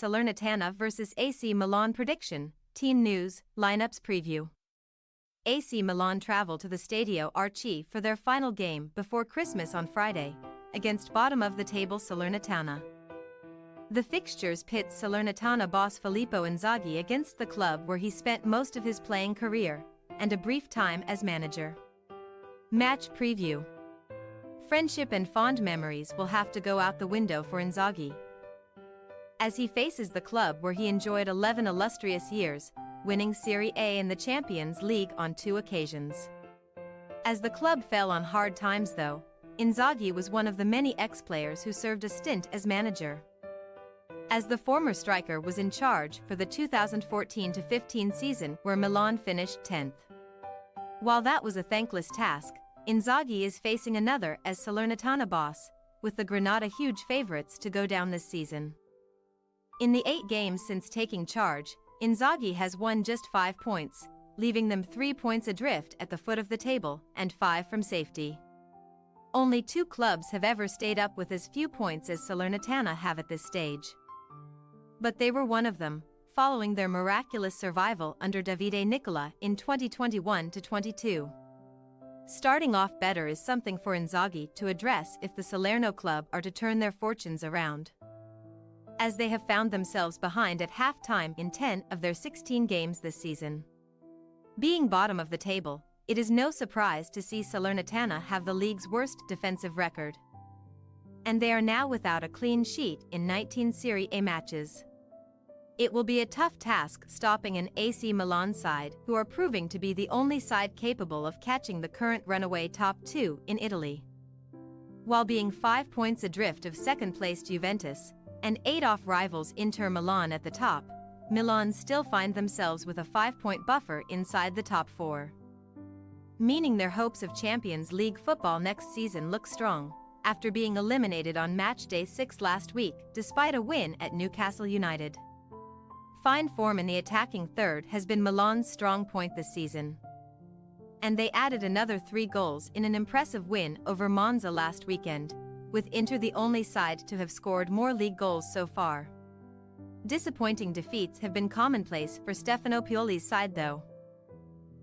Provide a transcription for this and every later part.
Salernitana vs AC Milan prediction, team news, lineups preview. AC Milan travel to the Stadio Arechi for their final game before Christmas on Friday, against bottom-of-the-table Salernitana. The fixtures pit Salernitana boss Filippo Inzaghi against the club where he spent most of his playing career, and a brief time as manager. Match preview. Friendship and fond memories will have to go out the window for Inzaghi, as he faces the club where he enjoyed 11 illustrious years, winning Serie A and the Champions League on 2 occasions. As the club fell on hard times though, Inzaghi was one of the many ex-players who served a stint as manager, as the former striker was in charge for the 2014-15 season where Milan finished 10th. While that was a thankless task, Inzaghi is facing another as Salernitana boss, with the Granada huge favourites to go down this season. In the 8 games since taking charge, Inzaghi has won just 5 points, leaving them 3 points adrift at the foot of the table and 5 from safety. Only 2 clubs have ever stayed up with as few points as Salernitana have at this stage. But they were one of them, following their miraculous survival under Davide Nicola in 2021-22. Starting off better is something for Inzaghi to address if the Salerno club are to turn their fortunes around, as they have found themselves behind at half-time in 10 of their 16 games this season. Being bottom of the table, it is no surprise to see Salernitana have the league's worst defensive record, and they are now without a clean sheet in 19 Serie A matches. It will be a tough task stopping an AC Milan side who are proving to be the only side capable of catching the current runaway top 2 in Italy. While being 5 points adrift of second-placed Juventus, and 8 off rivals Inter Milan at the top, Milan still find themselves with a 5-point buffer inside the top 4. Meaning their hopes of Champions League football next season look strong, after being eliminated on matchday 6 last week despite a win at Newcastle United. Fine form in the attacking third has been Milan's strong point this season, and they added another 3 goals in an impressive win over Monza last weekend, with Inter the only side to have scored more league goals so far. Disappointing defeats have been commonplace for Stefano Pioli's side though,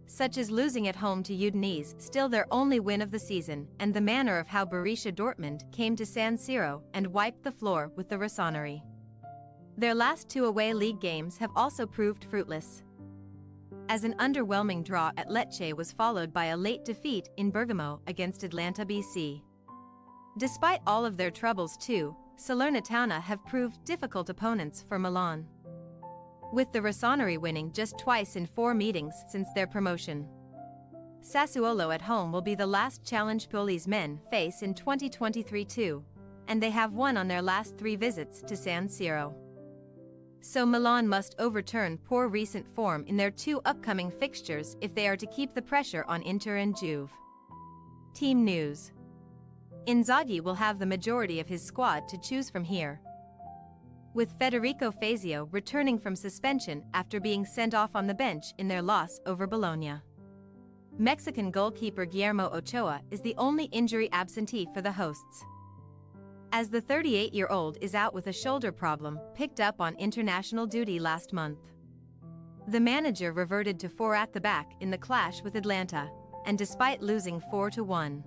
such as losing at home to Udinese, still their only win of the season, and the manner of how Borussia Dortmund came to San Siro and wiped the floor with the Rossoneri. Their last 2 away league games have also proved fruitless, as an underwhelming draw at Lecce was followed by a late defeat in Bergamo against Atalanta BC. Despite all of their troubles too, Salernitana have proved difficult opponents for Milan, with the Rossoneri winning just twice in 4 meetings since their promotion. Sassuolo at home will be the last challenge Pioli's men face in 2023 too, and they have won on their last 3 visits to San Siro. So Milan must overturn poor recent form in their 2 upcoming fixtures if they are to keep the pressure on Inter and Juve. Team news. Inzaghi will have the majority of his squad to choose from here, with Federico Fazio returning from suspension after being sent off on the bench in their loss over Bologna. Mexican goalkeeper Guillermo Ochoa is the only injury absentee for the hosts, as the 38-year-old is out with a shoulder problem picked up on international duty last month. The manager reverted to 4 at the back in the clash with Atalanta, and despite losing 4-1,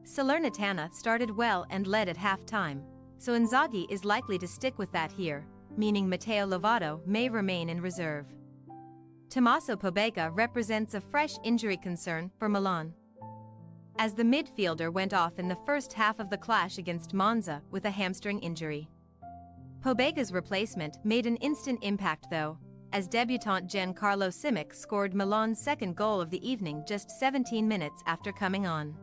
Salernitana started well and led at half-time, so Inzaghi is likely to stick with that here, meaning Matteo Lovato may remain in reserve. Tommaso Pobega represents a fresh injury concern for Milan, as the midfielder went off in the first half of the clash against Monza with a hamstring injury. Pobega's replacement made an instant impact though, as debutant Giancarlo Simic scored Milan's second goal of the evening just 17 minutes after coming on.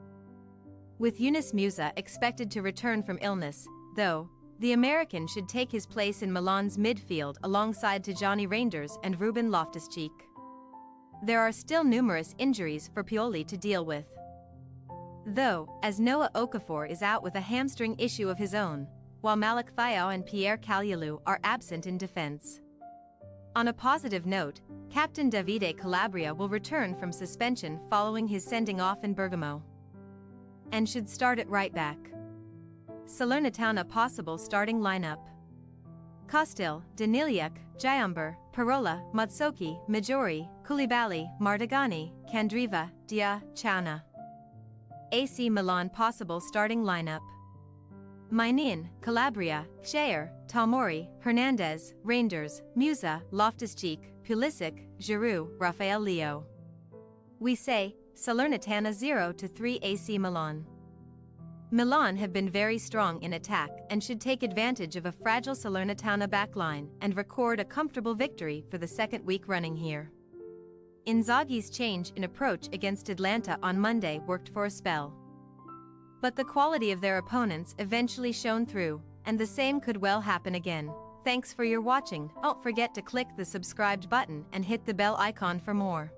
With Yunus Musa expected to return from illness, though, the American should take his place in Milan's midfield alongside Tijani Reinders and Ruben Loftus-Cheek. There are still numerous injuries for Pioli to deal with, though, as Noah Okafor is out with a hamstring issue of his own, while Malik Thiaw and Pierre Kalulu are absent in defense. On a positive note, captain Davide Calabria will return from suspension following his sending off in Bergamo, and should start at right back. Salernitana possible starting lineup. Kostil, Daniliuk, Jayamber, Parola, Matsoki, Majori, Koulibaly, Martigani, Kandriva, Dia, Chana. AC Milan possible starting lineup. Mainin, Calabria, Shayer, Tomori, Hernandez, Reinders, Musa, Loftus-Cheek, Pulisic, Giroud, Rafael Leo. We say, Salernitana 0-3 AC Milan. Milan have been very strong in attack and should take advantage of a fragile Salernitana backline and record a comfortable victory for the second week running here. Inzaghi's change in approach against Atalanta on Monday worked for a spell. But the quality of their opponents eventually shone through, and the same could well happen again. Thanks for your watching. Don't forget to click the subscribed button and hit the bell icon for more.